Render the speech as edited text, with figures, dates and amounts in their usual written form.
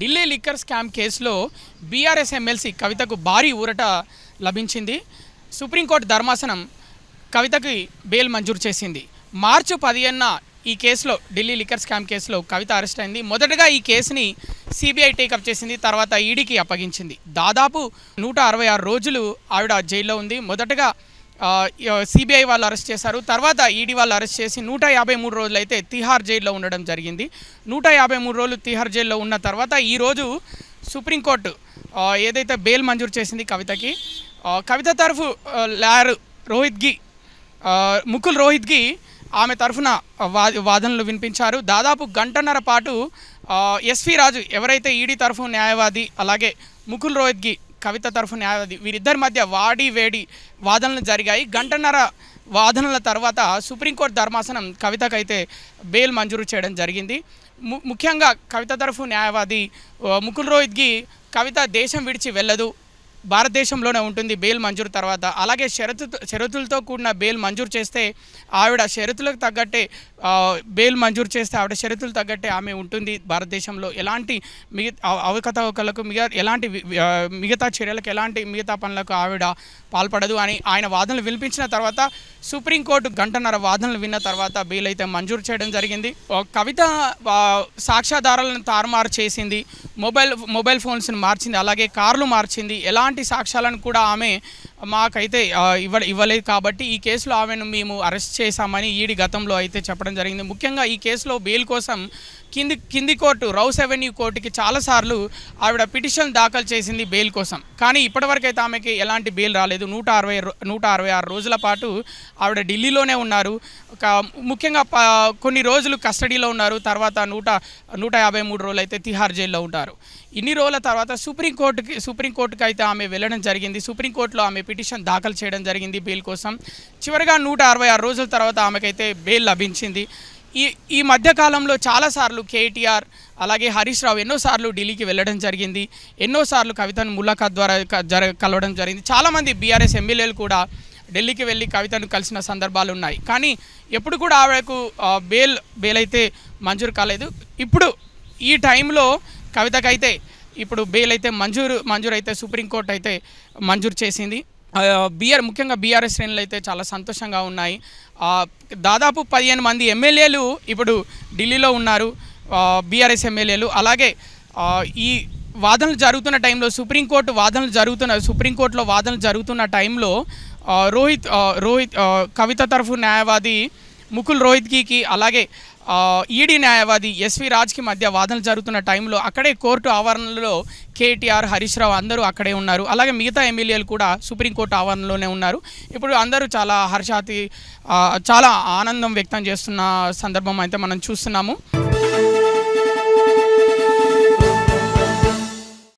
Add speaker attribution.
Speaker 1: Delhi liquor scam కేసులో BRS MLC కవితకు భారీ ఊరట లభించింది. సుప్రీంకోర్టు ధర్మాసనం కవితకి బెయిల్ మంజూరు చేసింది. మార్చి 15న ఈ కేసులో ఢిల్లీ లిక్కర్ స్కామ్ కేసులో కవిత అరెస్ట్ అయింది. మొదటగా ఈ కేసుని సిబిఐ టేకప్ చేసింది, తర్వాత ఈడీకి అప్పగించింది. దాదాపు 166 రోజులు ఆవిడ జైల్లో ఉంది. మొదటగా సిబిఐ వాళ్ళు అరెస్ట్ చేశారు, తర్వాత ఈడీ వాళ్ళు అరెస్ట్ చేసి 153 రోజులు అయితే తిహార్ జైల్లో ఉండడం జరిగింది. 153 రోజులు తిహార్ జైల్లో ఉన్న తర్వాత ఈరోజు సుప్రీంకోర్టు ఏదైతే బెయిల్ మంజూరు చేసింది కవితకి, కవిత తరఫు లాయర్ ముకుల్ రోహిత్గి ఆమె తరఫున వాదనలు వినిపించారు. దాదాపు గంటన్నర పాటు ఎస్వి రాజు ఎవరైతే ఈడీ తరఫు న్యాయవాది, అలాగే ముకుల్ రోహిత్గి కవిత తరఫు న్యాయవాది, వీరిద్దరి మధ్య వేడి వాదనలు జరిగాయి. గంటన్నర వాదనల తర్వాత సుప్రీంకోర్టు ధర్మాసనం కవితకైతే బెయిల్ మంజూరు చేయడం జరిగింది. ముఖ్యంగా కవిత తరఫు న్యాయవాది ముకుల్ రోహిత్గి కవిత దేశం విడిచి వెళ్ళదు, భారతదేశంలోనే ఉంటుంది బెయిల్ మంజూరు తర్వాత, అలాగే షరతులతో కూడిన బెయిల్ మంజూరు చేస్తే ఆవిడ షరతులకు తగ్గట్టే బెయిల్ మంజూరు చేస్తే ఆవిడ షరతులు తగ్గట్టే ఆమె ఉంటుంది భారతదేశంలో, ఎలాంటి అవకతవకలకు ఎలాంటి మిగతా చర్యలకు ఎలాంటి మిగతా పనులకు ఆవిడ పాల్పడదు అని ఆయన వాదనలు వినిపించిన తర్వాత సుప్రీంకోర్టు గంటన్నర వాదనలు విన్న తర్వాత బెయిల్ అయితే మంజూరు చేయడం జరిగింది. కవిత సాక్ష్యాధారాలను తారుమారు చేసింది, మొబైల్ ఫోన్స్ని మార్చింది, అలాగే కార్లు మార్చింది, ఎలాంటి సాక్ష్యాలను కూడా ఆమె మాకైతే ఇవ్వలేదు. కాబట్టి ఈ కేసులో ఆమెను మేము అరెస్ట్ చేశామని ఈడీ గతంలో అయితే చెప్పడం జరిగింది. ముఖ్యంగా ఈ కేసులో బెయిల్ కోసం కింది కోర్టు రౌస్ అవెన్యూ కోర్టుకి చాలాసార్లు ఆవిడ పిటిషన్ దాఖలు చేసింది బెయిల్ కోసం, కానీ ఇప్పటివరకు అయితే ఆమెకి ఎలాంటి బెయిల్ రాలేదు. 166 రోజుల పాటు ఆవిడ ఢిల్లీలోనే ఉన్నారు. ముఖ్యంగా కొన్ని రోజులు కస్టడీలో ఉన్నారు, తర్వాత 153 రోజులు అయితే తిహార్ జైల్లో ఉంటారు. ఇన్ని రోజుల తర్వాత సుప్రీంకోర్టుకి అయితే ఆమె వెళ్ళడం జరిగింది. సుప్రీంకోర్టులో ఆమె పిటిషన్ దాఖలు చేయడం జరిగింది బెయిల్ కోసం. చివరిగా 166 రోజుల తర్వాత ఆమెకైతే బెయిల్ లభించింది. ఈ మధ్యకాలంలో చాలాసార్లు కేటీఆర్ అలాగే హరీష్ రావు ఎన్నోసార్లు ఢిల్లీకి వెళ్ళడం జరిగింది, ఎన్నోసార్లు కవితను ములాఖాత్ ద్వారా కలవడం జరిగింది. చాలామంది బీఆర్ఎస్ ఎమ్మెల్యేలు కూడా ఢిల్లీకి వెళ్ళి కవితను కలిసిన సందర్భాలు ఉన్నాయి, కానీ ఎప్పుడు కూడా ఆవిడకు బెయిల్ అయితే మంజూరు కాలేదు. ఇప్పుడు ఈ టైంలో కవితకైతే ఇప్పుడు బెయిల్ అయితే మంజూరు అయితే సుప్రీంకోర్టు అయితే మంజూరు చేసింది. ముఖ్యంగా బీఆర్ఎస్ శ్రేణులు అయితే చాలా సంతోషంగా ఉన్నాయి. దాదాపు 15 మంది ఎమ్మెల్యేలు ఇప్పుడు ఢిల్లీలో ఉన్నారు, బీఆర్ఎస్ ఎమ్మెల్యేలు. అలాగే ఈ వాదనలు జరుగుతున్న టైంలో సుప్రీంకోర్టులో వాదనలు జరుగుతున్న టైంలో కవిత తరఫు న్యాయవాది ముకుల్ రోహిత్గికి అలాగే ఈడీ న్యాయవాది ఎస్వి రాజ్కి మధ్య వాదనలు జరుగుతున్న టైంలో అక్కడే కోర్టు ఆవరణలో కేటీఆర్ హరీష్ రావు అందరూ అక్కడే ఉన్నారు. అలాగే మిగతా ఎమ్మెల్యేలు కూడా సుప్రీంకోర్టు ఆవరణలోనే ఉన్నారు. ఇప్పుడు అందరూ చాలా ఆనందం వ్యక్తం చేస్తున్న సందర్భం అయితే మనం చూస్తున్నాము.